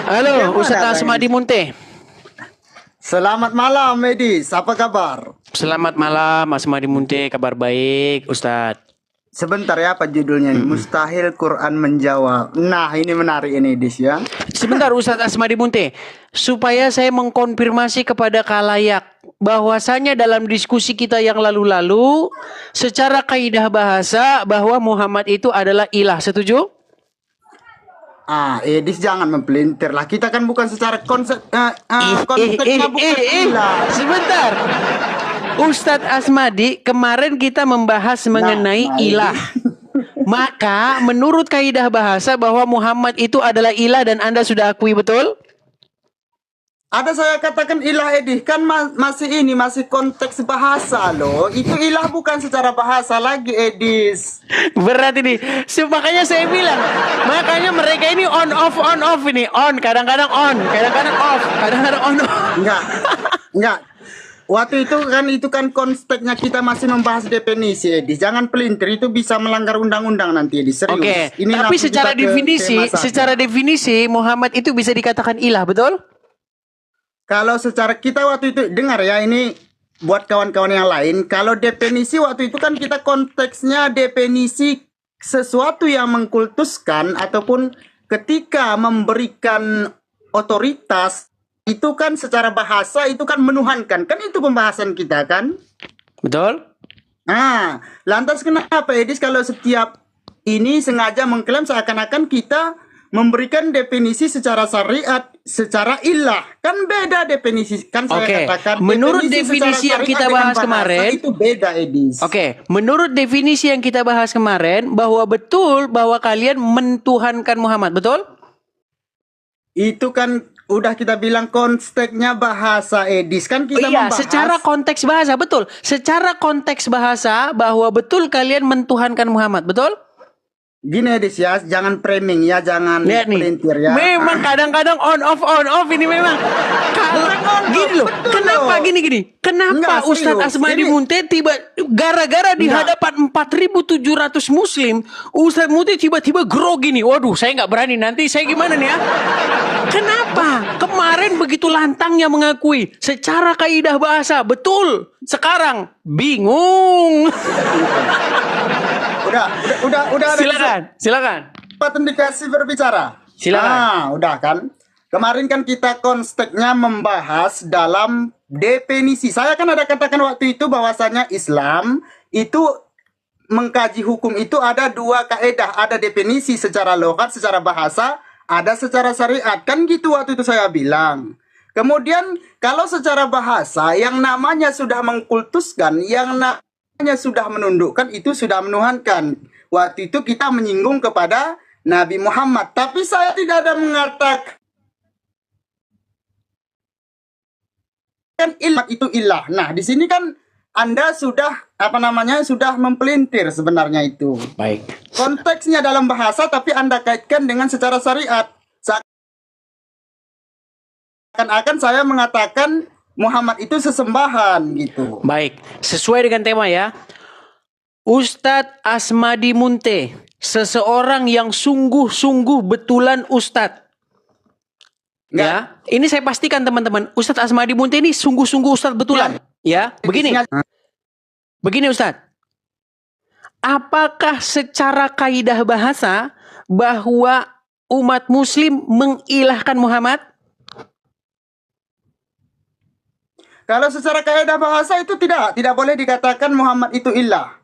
Halo, Bagaimana Ustadz Asmadi Bang? Munte. Selamat malam, Medis. Apa kabar? Selamat malam, Asmadi Munte. Kabar baik, Ustadz. Sebentar ya, apa judulnya? Mustahil Quran menjawab. Nah, ini menarik ini, Dis ya. Sebentar, Ustadz Asmadi Munte. Supaya saya mengkonfirmasi kepada khalayak bahwasanya dalam diskusi kita yang lalu-lalu, secara kaidah bahasa bahwa Muhammad itu adalah ilah. Setuju? Edis jangan mempelintir lah. Kita kan bukan secara konteksnya bukan ilah. Sebentar. Ustadz Asmadi, kemarin kita membahas mengenai ilah. Maka menurut kaidah bahasa bahwa Muhammad itu adalah ilah dan Anda sudah akui, betul? Ada saya katakan ilah, Edis. Kan masih konteks bahasa loh. Itu ilah bukan secara bahasa lagi, Edis. Berat ini. Makanya saya bilang, makanya mereka ini on off ini. On, kadang-kadang on, kadang-kadang off, kadang-kadang on. Enggak. Waktu itu kan konteksnya kita masih membahas definisi, Edis. Jangan pelintir, itu bisa melanggar undang-undang nanti, Edis. Serius. Oke. Tapi secara definisi Muhammad itu bisa dikatakan ilah, betul? Kalau secara kita waktu itu dengar ya, ini buat kawan-kawan yang lain. Kalau definisi waktu itu kan kita konteksnya definisi sesuatu yang mengkultuskan ataupun ketika memberikan otoritas. Itu kan secara bahasa itu kan menuhankan. Kan itu pembahasan kita kan? Betul? Nah, lantas kenapa Edis kalau setiap ini sengaja mengklaim seakan-akan kita memberikan definisi secara syariat, secara ilah. Kan beda definisi. Kan saya katakan menurut definisi yang kita bahas kemarin itu beda, Edis. Oke, menurut definisi yang kita bahas kemarin bahwa betul bahwa kalian mentuhankan Muhammad, betul? Itu kan udah kita bilang konteksnya bahasa, Edis. Kan kita membahas secara konteks bahasa, betul. Secara konteks bahasa bahwa betul kalian mentuhankan Muhammad, betul? Gini, Edis ya, jangan framing ya, jangan pelintir ya. Memang kadang-kadang on off ini memang. Gini loh, kenapa gini? Kenapa Ustadz Asmadi Munte gara-gara di hadapan 4.700 Muslim, Ustadz Munte tiba-tiba grogi nih. Waduh, saya nggak berani, nanti saya gimana nih ya? Kenapa? Kemarin begitu lantangnya mengakui secara kaidah bahasa, betul. Sekarang bingung. Udah. Silakan. Patut dikasih berbicara. Silakan. Udah kan. Kemarin kan kita konteksnya membahas dalam definisi. Saya kan ada katakan waktu itu bahwasanya Islam itu mengkaji hukum itu ada dua kaidah, ada definisi secara logat, secara bahasa, ada secara syariat. Kan gitu waktu itu saya bilang. Kemudian kalau secara bahasa yang namanya sudah mengkultuskan, yang namanya sudah menundukkan, itu sudah menuhankan. Waktu itu kita menyinggung kepada Nabi Muhammad. Tapi saya tidak ada mengatakan ilah itu ilah. Nah, di sini kan Anda sudah sudah mempelintir sebenarnya itu. Baik. Konteksnya dalam bahasa tapi Anda kaitkan dengan secara syariat. Seakan-akan saya mengatakan Muhammad itu sesembahan gitu. Baik, sesuai dengan tema ya. Ustadz Asmadi Munte, seseorang yang sungguh-sungguh betulan Ustadz. Ya, ini saya pastikan teman-teman, Ustadz Asmadi Munte ini sungguh-sungguh Ustadz betulan. Ya, begini Ustadz. Apakah secara kaidah bahasa bahwa umat Muslim mengilahkan Muhammad? Kalau secara kaidah bahasa itu tidak boleh dikatakan Muhammad itu ilah.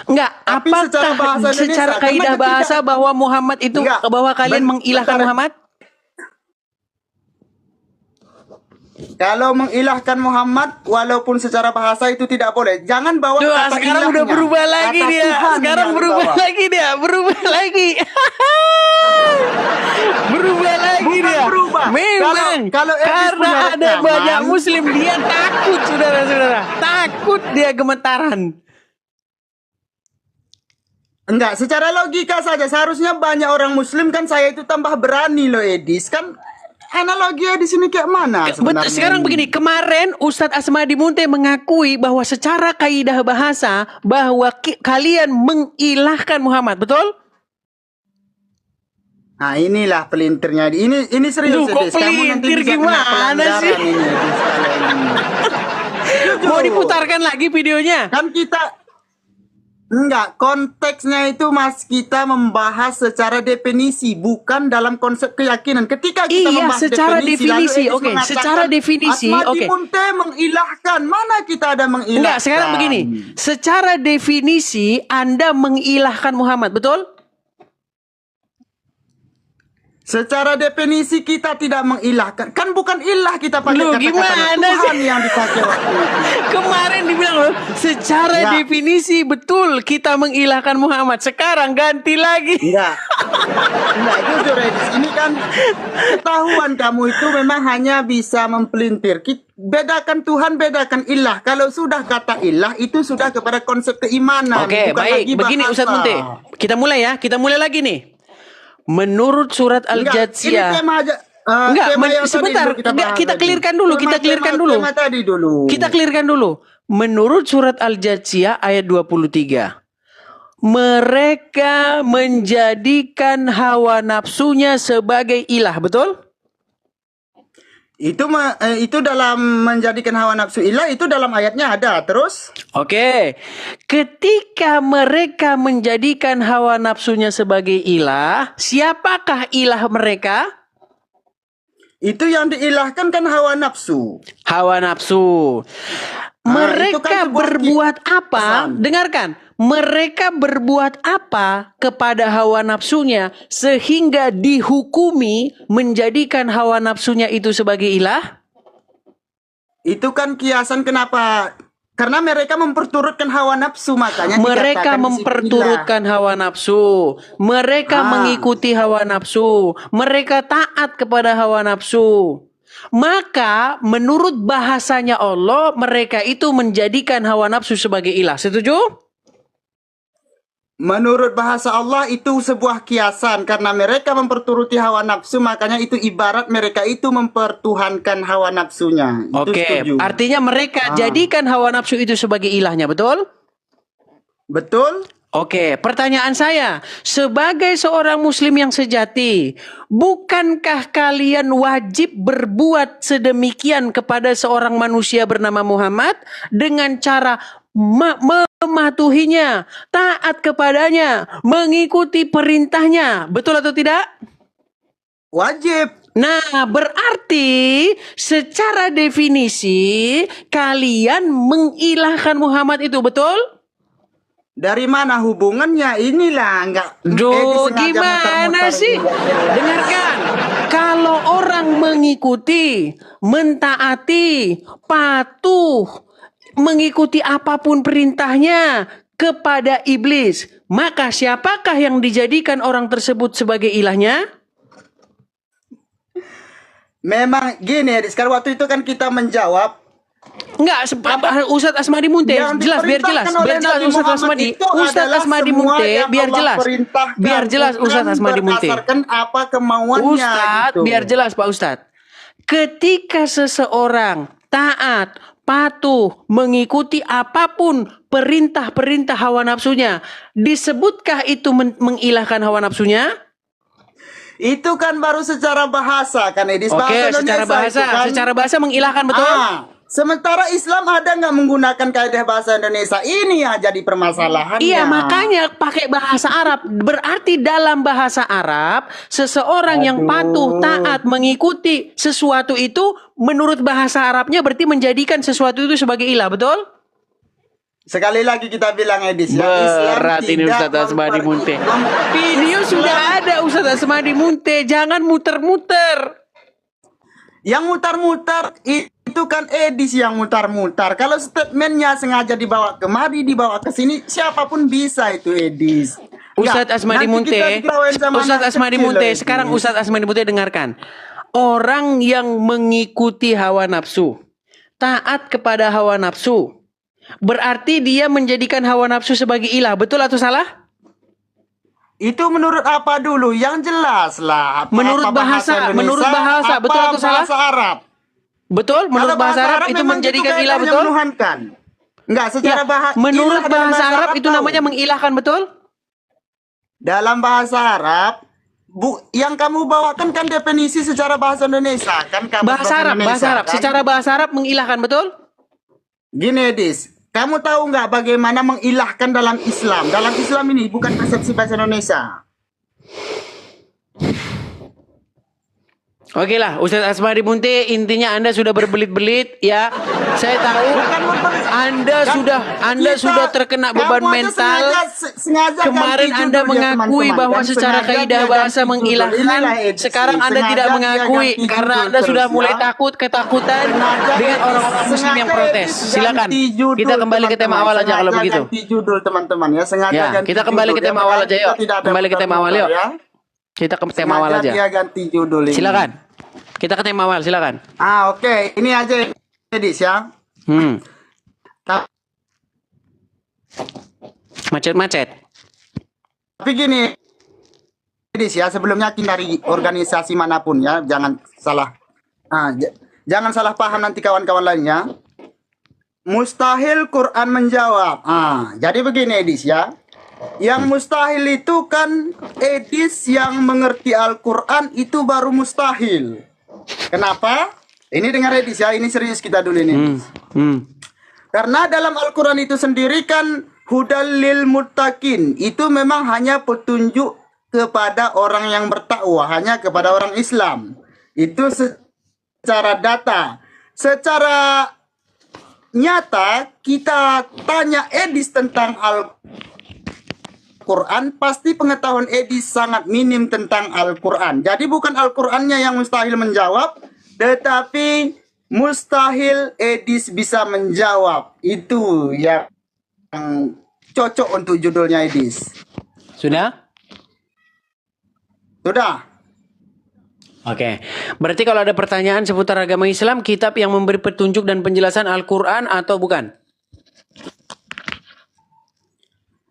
Enggak, apakah secara kaidah bahasa bahwa Muhammad itu bahwa kalian mengilahkan Muhammad? Kalau mengilahkan Muhammad walaupun secara bahasa itu tidak boleh. Jangan bawa kata sekarang ilahnya. Udah berubah lagi kata dia. Sekarang berubah lagi dia. Berubah lagi dia. Memang kalau karena ada banyak Muslim dia takut, saudara-saudara. Takut dia gemetaran. Enggak, secara logika saja seharusnya banyak orang Muslim kan saya itu tambah berani loh, Edis. Kan analoginya di sini kayak mana sebenarnya? Sekarang begini, kemarin Ustadz Asmadi Munte mengakui bahwa secara kaidah bahasa bahwa kalian mengilahkan Muhammad, betul? Nah, inilah pelintirnya. Ini serius, Duh, kok Edis. Kamu nanti pelintir bisa kena gimana pelanggaran sih? ini, Edis, kalau ini. Mau Jujur. diputarkan lagi videonya? Kan kita enggak, konteksnya itu Mas, kita membahas secara definisi, bukan dalam konsep keyakinan. Ketika kita Iya, membahas secara definisi. lalu Edis Oke, mengatakan, secara definisi, Asmadi oke. Munte mengilahkan. Mana kita ada mengilahkan? Enggak, sekarang begini. Secara definisi Anda mengilahkan Muhammad, betul? Secara definisi kita tidak mengilahkan. Kan bukan ilah kita pakai Loh, kata-kata gimana Tuhan sih? yang dipakai waktu itu. Kemarin dibilang loh, secara Enggak. definisi betul kita mengilahkan Muhammad. Sekarang ganti lagi. Enggak. Enggak, jujur Edis. Ini kan ketahuan kamu itu memang hanya bisa mempelintir. Bedakan Tuhan, bedakan ilah. Kalau sudah kata ilah, itu sudah kepada konsep keimanan. Oke, bukan baik. lagi Begini bahasa. Ustadz Munte. Kita mulai ya. Kita mulai lagi nih. Menurut surat Enggak, ini Al-Jathiyah. tema aja. Enggak, Tema yang tadi sebentar. dulu kita Enggak, bahas kita tadi. clearkan dulu, kita clearkan dulu. Tema tadi dulu. Kita clearkan dulu. Menurut surat Al-Jathiyah ayat 23. Mereka menjadikan hawa nafsunya sebagai ilah, betul? Itu dalam menjadikan hawa nafsu ilah, itu dalam ayatnya ada. Terus? Oke. Ketika mereka menjadikan hawa nafsunya sebagai ilah, siapakah ilah mereka? Itu yang diilahkan kan hawa nafsu. Hawa nafsu. itu kan Mereka sebuah berbuat apa? pesan. Dengarkan. Mereka berbuat apa kepada hawa nafsunya sehingga dihukumi menjadikan hawa nafsunya itu sebagai ilah? Itu kan kiasan kenapa? Karena mereka memperturutkan hawa nafsu, makanya Mereka dikatakan di situ memperturutkan hawa nafsu. Mereka mengikuti hawa nafsu. Mereka taat kepada hawa nafsu. Maka menurut bahasanya Allah, mereka itu menjadikan hawa nafsu sebagai ilah. Setuju? Menurut bahasa Allah itu sebuah kiasan karena mereka memperturuti hawa nafsu, makanya itu ibarat mereka itu mempertuhankan hawa nafsunya. Itu Oke, setuju. artinya mereka jadikan hawa nafsu itu sebagai ilahnya, betul? Betul? Oke, pertanyaan saya, sebagai seorang muslim yang sejati, bukankah kalian wajib berbuat sedemikian kepada seorang manusia bernama Muhammad dengan cara mematuhinya, taat kepadanya, mengikuti perintahnya, betul atau tidak? Wajib. Nah, berarti secara definisi kalian mengilahkan Muhammad itu, betul? Dari mana hubungannya? Inilah enggak. Duh, sengaja gimana muter-muter sih? ini. Dengarkan. Kalau orang mengikuti, mentaati, patuh, mengikuti apapun perintahnya kepada iblis, maka siapakah yang dijadikan orang tersebut sebagai ilahnya? Memang gini, sekarang waktu itu kan kita menjawab. Enggak, Ustadz Asmadi Munte, Yang jelas, biar jelas, diperintahkan oleh biar jelas Nabi Ustadz Muhammad Asmadi, itu Ustadz adalah Asmadi semua Munte, yang biar Allah jelas, perintahkan, biar jelas bukan Ustadz Asmadi Munte. berdasarkan apa kemauannya Ustadz, gitu. biar jelas Pak Ustadz. Ketika seseorang taat, patuh, mengikuti apapun perintah-perintah hawa nafsunya, disebutkah itu mengilahkan hawa nafsunya? Itu kan baru secara bahasa kan, Edis. Oke, Bahasa secara Indonesia bahasa, itu kan. secara bahasa mengilahkan, betul? Sementara Islam ada nggak menggunakan kaidah bahasa Indonesia? Ini yang jadi permasalahannya. Iya, makanya pakai bahasa Arab. Berarti dalam bahasa Arab, seseorang yang patuh, taat, mengikuti sesuatu itu, menurut bahasa Arabnya berarti menjadikan sesuatu itu sebagai ilah, betul? Sekali lagi kita bilang, Edis, ya, Berat ini Ustadz Asmadi Munte. Video sudah ada Ustadz Asmadi Munte, jangan muter-muter. Yang mutar-mutar itu kan Edis yang mutar-mutar. Kalau statementnya sengaja dibawa kemari, dibawa ke sini, siapapun bisa itu Edis. Ustadz Asmadi Munte, Ustadz Asmadi Munte, sekarang Ustadz Asmadi Munte dengarkan. Orang yang mengikuti hawa nafsu, taat kepada hawa nafsu, berarti dia menjadikan hawa nafsu sebagai ilah, betul atau salah? Itu menurut apa dulu? Yang jelas lah. Menurut bahasa, menurut bahasa, betul atau salah? Bahasa Arab. Betul, menurut bahasa Arab itu memang menjadikan itu ilah, kaidahnya betul? menuhankan. Enggak, secara Ya, bahasa. menurut bahasa Arab itu namanya mengilahkan, betul? Dalam bahasa Arab, yang kamu bawakan kan definisi secara bahasa Indonesia kan, kamus Bahasa Arab, Indonesia, bahasa Arab. kan? Secara bahasa Arab mengilahkan, betul? Gini Edis, kamu tahu nggak bagaimana mengilahkan dalam Islam? Dalam Islam ini bukan persepsi bahasa Indonesia. Oke lah, Ustadz Asmadi Munte, intinya Anda sudah berbelit-belit ya. Saya tahu Anda sudah terkena beban Kamu aja mental. sengaja Kemarin ganti Anda judul ya, mengakui teman-teman. bahwa Dan secara sengaja kaidah dia bahasa ganti judul. mengilahkan. Inilah edisi. Sekarang Anda Sengaja tidak dia mengakui ganti karena judul Anda sudah terus, mulai ya. ketakutan Sengaja dengan edisi. orang-orang muslim yang Sengaja protes. edisi Silakan. ganti judul, Kita kembali ke tema teman-teman. awal aja kalau Sengaja begitu. ganti judul teman-teman ya. Sengaja Ya, ganti kita kembali judul. ke tema Ya, awal aja yuk. tidak ada Kembali ke tema awal yuk. ya. Kita ke tema awal Sengaja aja. dia ganti judul ini. Silakan. Kita ke tema awal, silakan. Oke. Ini aja Edis ya. Macet-macet. Tapi gini, Edis ya, sebelumnya dari organisasi manapun ya, jangan salah, jangan salah paham nanti kawan-kawan lainnya. Mustahil Quran menjawab. Jadi begini Edis ya, yang mustahil itu kan Edis yang mengerti Al-Quran itu baru mustahil. Kenapa? Ini dengar Edis ya, ini serius kita dulu ini. Karena dalam Al-Quran itu sendiri kan hudal lil muttaqin, itu memang hanya petunjuk kepada orang yang bertakwa, hanya kepada orang Islam. Itu secara data. Secara nyata kita tanya Edis tentang Al-Quran, pasti pengetahuan Edis sangat minim tentang Al-Quran. Jadi bukan Al-Qurannya yang mustahil menjawab, tetapi mustahil Edis bisa menjawab. Itu yang cocok untuk judulnya Edis. Sudah? Sudah. Oke. Berarti kalau ada pertanyaan seputar agama Islam, kitab yang memberi petunjuk dan penjelasan Al-Quran atau bukan?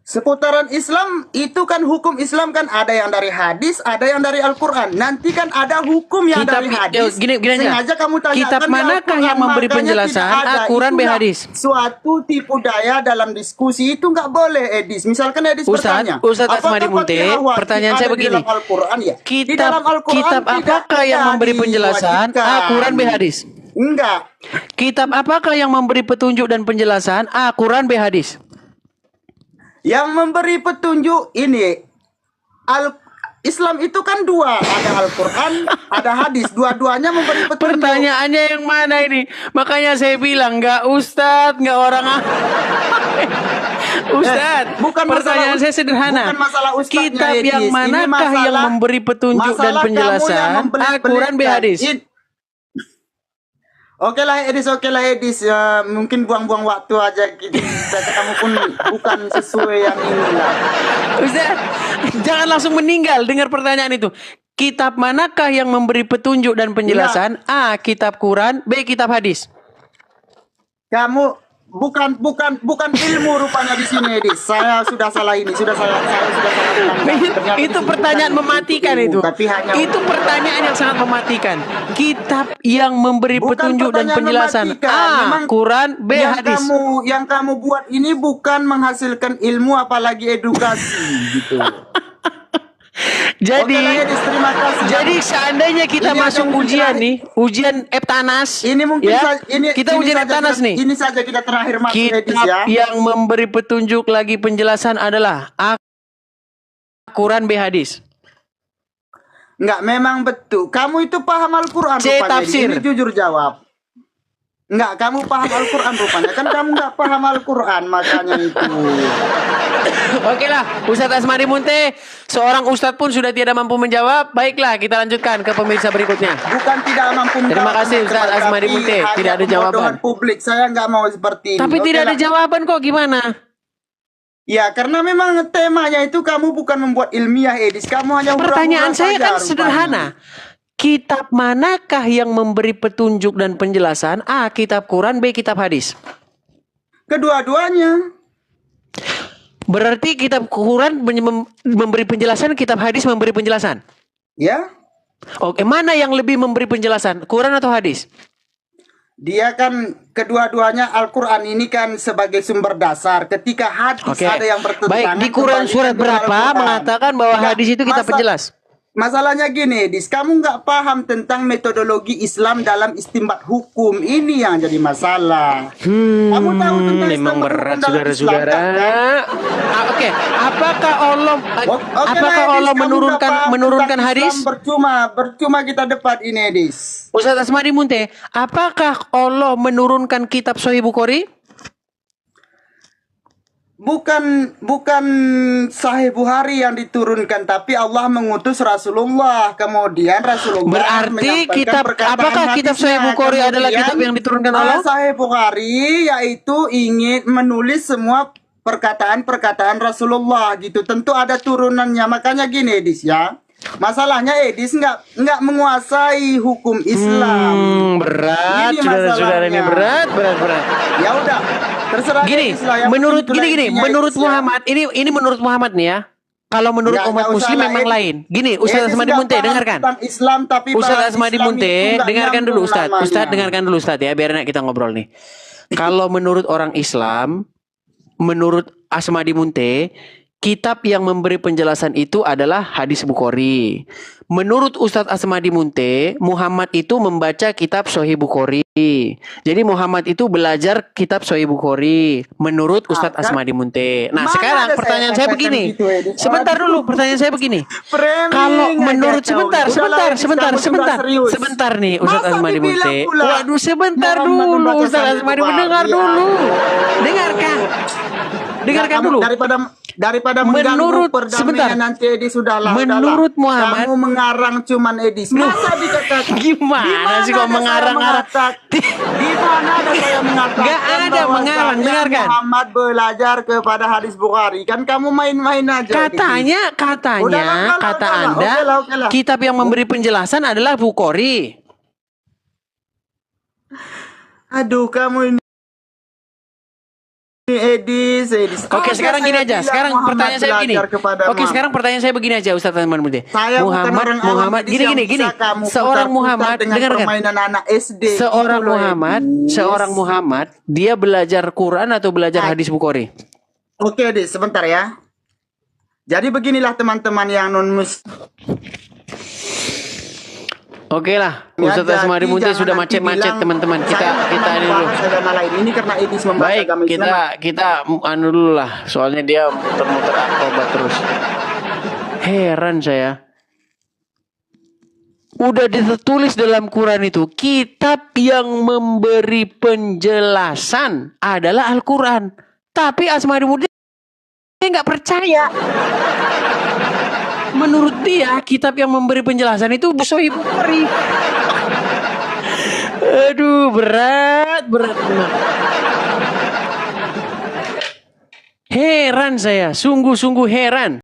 Seputaran Islam itu kan hukum Islam kan ada yang dari hadis, ada yang dari Al-Quran. Nanti kan ada hukum yang Kitab- dari hadis. gini aja. Sengaja kamu tanyakan Kitab di manakah Al-Quran, yang memberi makanya penjelasan tidak ada. Al-Quran Itulah hadis? Suatu tipu daya dalam diskusi itu nggak boleh Edis. Misalkan Edis bertanya, Ustadz apakah Asmadi Munte, Fatihah wajib pertanyaan ada saya di begini. dalam Al-Quran ya? Di Kitab, dalam Al-Quran kitab tidak apakah yang ada memberi penjelasan diwajibkan. Al-Quran hadis? Enggak. Kitab apakah yang memberi petunjuk dan penjelasan Al-Quran hadis? Yang memberi petunjuk ini Islam itu kan dua, ada Al-Quran, ada hadis, dua-duanya memberi petunjuk. Pertanyaannya yang mana ini? Makanya saya bilang nggak Ustadz, nggak orang Ustadz, bukan pertanyaan masalah- saya sederhana. bukan masalah ustadznya, Kitab Edis. yang Ini manakah yang masalah- memberi petunjuk dan masalah kamu yang penjelasan Al-Quran membelit-belitkan. hadis? Oke lah Edis, ya, mungkin buang-buang waktu aja gitu. Kamu pun bukan sesuai yang ini lah. Ustaz, jangan langsung meninggal dengar pertanyaan itu. Kitab manakah yang memberi petunjuk dan penjelasan? A. Kitab Quran, B. Kitab hadis. Kamu bukan ilmu rupanya di sini Edis. Saya sudah salah ini, sudah salah Ternyata Itu disebutkan pertanyaan mematikan ilmu, itu. Tapi hanya Itu pertanyaan yang sangat mematikan. Kitab yang memberi Bukan petunjuk dan pertanyaan penjelasan. mematikan. A. Memang Quran, B. yang hadis. kamu buat ini bukan menghasilkan ilmu apalagi edukasi gitu. Jadi, Oke lah, Edis, terima kasih. jadi seandainya kita Ini masuk ada mungkin ujian terakhir. nih, ujian Eptanas, Ini mungkin ya, kita ini ujian saja Eptanas kita- nih. Ini saja kita terakhir masuk Edis Kitab ya. yang memberi petunjuk lagi penjelasan adalah A. Quran, B. hadis. Enggak, memang betul. Kamu itu paham Al-Quran C, rupanya. tafsir. Ini jujur jawab. Enggak, kamu paham Al-Quran rupanya. Kan kamu enggak paham Al-Quran makanya itu. Oke lah, Ustadz Asmadi Munte, seorang ustadz pun sudah tidak mampu menjawab. Baiklah, kita lanjutkan ke pemirsa berikutnya. Bukan tidak mampu Terima menjawab, kasih, Ustaz teman-teman, Asmadi tapi Munte. hanya Tidak ada jawaban. kebodohan publik. Saya enggak mau seperti ini. Tapi Oke tidak ada lah. jawaban kok, gimana? Ya, karena memang temanya itu kamu bukan membuat ilmiah, Edis. Kamu hanya Pertanyaan hura-hura saya saja kan rupanya. sederhana. Kitab manakah yang memberi petunjuk dan penjelasan? A. Kitab Quran, B. Kitab hadis. Kedua-duanya. Berarti kitab Quran memberi penjelasan, kitab hadis memberi penjelasan. Ya. Oke, mana yang lebih memberi penjelasan? Quran atau hadis? Dia kan kedua-duanya Al-Quran ini kan sebagai sumber dasar. Ketika hadis Oke. ada yang bertentangan. Baik, di Quran kembalikan surat ke berapa Al-Quran. mengatakan bahwa Enggak, hadis itu kitab penjelas? Masalahnya gini, Dis, kamu nggak paham tentang metodologi Islam dalam istinbat hukum. Ini yang jadi masalah. Kamu tahu tentang memang istinbat berat hukum dalam Islam, saudara-saudara. kan? Oke, apakah Allah Oke apakah lah, Edis, Allah kamu nggak paham menurunkan tentang hadis? Islam, percuma kita debat ini, Edis. Ustaz Asmadi Munte, apakah Allah menurunkan kitab Sahih Bukhari? Bukan Sahih Bukhari yang diturunkan, tapi Allah mengutus Rasulullah. Kemudian Rasulullah Berarti menyampaikan kitab perkataan apakah kitab hadisnya. Sahih Bukhari adalah Kemudian, kitab yang diturunkan Allah? Sahih Bukhari yaitu ingin menulis semua perkataan-perkataan Rasulullah gitu. Tentu ada turunannya. Makanya gini, Edis, ya. Masalahnya Edis nggak menguasai hukum Islam. Berat, Ini saudara-saudara, ini masalahnya. berat. Ya udah, terserah Gini, Edis lah, yang menurut penting itulah intinya, menurut Edis, ya. Muhammad, ini menurut Muhammad nih ya. Kalau menurut Nggak umat usah muslim lah, memang Edis. lain. Gini, Ustaz Edis Asmadi nggak Munte, paham dengarkan. tentang Islam, tapi Ustaz bahas Asmadi Islam Munte, itu nggak dengarkan dulu nyambung Ustaz. namanya. Ustaz dengarkan dulu Ustaz ya, biar enak kita ngobrol nih. Kalau menurut orang Islam, menurut Asmadi Munte, kitab yang memberi penjelasan itu adalah hadis Bukhari. Menurut Ustadz Asmadi Munte, Muhammad itu membaca kitab Sahih Bukhari. Jadi Muhammad itu belajar kitab Sahih Bukhari. Menurut Ustadz kan? Asmadi Munte. Nah Mana sekarang ada pertanyaan saya saya katakan begini. gitu, Edis? Sebentar Aduh. dulu, pertanyaan saya begini. Framing Kalau aja menurut kau. Udahlah, Edis, kamu sudah serius. sebentar nih Ustadz Masa Asmadi dibilang Munte. pula Waduh sebentar Muhammad dulu membaca Ustadz Sahih Asmadi Bukhari? mendengar Ya, dulu. aduh. Dengarkan Kamu dulu. daripada Menurut- mengganggu sebentar. perdamaian nanti Edis sudahlah. Menurut Muhammad- kamu mengarang cuman Edis. Masa dikatakan Gimana sih kok mengarang-arang? Di mana ada saya mengatakan Nggak ada bahwasanya mengarang, dengarkan. Muhammad belajar kepada hadis Bukhari. Kan kamu main-main aja. Katanya Udahlah, kata udahlah. Anda Oke lah. kitab yang memberi penjelasan adalah Bukhari. Aduh, kamu ini Edis. Oke, sekarang gini aja. Sekarang pertanyaan saya begini. Oke, sekarang pertanyaan saya begini aja Ustaz Asmadi Munte. Saya bukan orang awam, Muhammad Edis, yang gini. bisa kamu Seorang putar-putar Muhammad, dengan dengarkan. permainan anak SD. Seorang Gitu loh, Edis. Muhammad, dia belajar Quran atau belajar hadis Bukhari? Oke, Edis, sebentar ya. Jadi beginilah teman-teman yang non-mus. Oke lah, Ya, Ustaz jadi Asmadi Munte jangan sudah nanti macet-macet bilang teman-teman. saya Kita nggak pernah ini dulu. membahas agama lain. Ini karena Edis membahas Baik, agama Islam. kita anu dulu lah. Soalnya dia muter-muter akrobat terus. Heran saya. Udah ditulis dalam Quran itu, kitab yang memberi penjelasan adalah Al-Quran. Tapi Asmadi Munte nggak percaya. Menurut dia, kitab yang memberi penjelasan itu Sahih Bukhari. Aduh, berat. Heran saya, sungguh-sungguh heran.